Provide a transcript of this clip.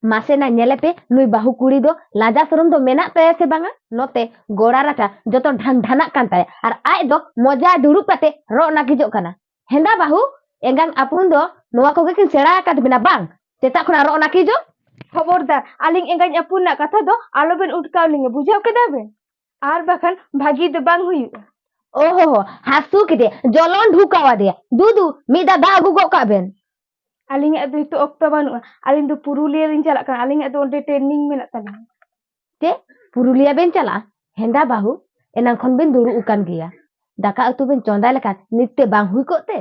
मासे ना नेले पे नुई बाहु कुड़ी दो लाजा सरम दो मेना तया से बांगा नोते गोड़ा राटा जतो ढान ढाना कान ताया आर आय दो मजा दुरुप काते रो ना गिजो काना हेंदा बाहु एंगान आपुन दो नोआ कोगे किन सेड़ा काद बिना बांग सेता खना रो ना गिजो खबरदार आलिंग एंगान आपुन ना कथा दो आलोबेन उठकाव लिंगे बुझाव केदा बे आर बाखान भागी दो बांग हुई ओहो हासु किदे जलन ढुकावा दे दुदु मिदा दा गुगो काबेन आलिंग दो तो ऑक्टो बानुआ आलिंग दो पुरुलिया लिंग चला कान आलिंग दो ओंडे ट्रेनिंग मेना तालिंग ते पुरुलिया बेन चला हेंदा बाहु एनां खन बेन दुरु उकान गिया दाका उतु बेन चोंदा लेका नित्ते बांग हुई कोते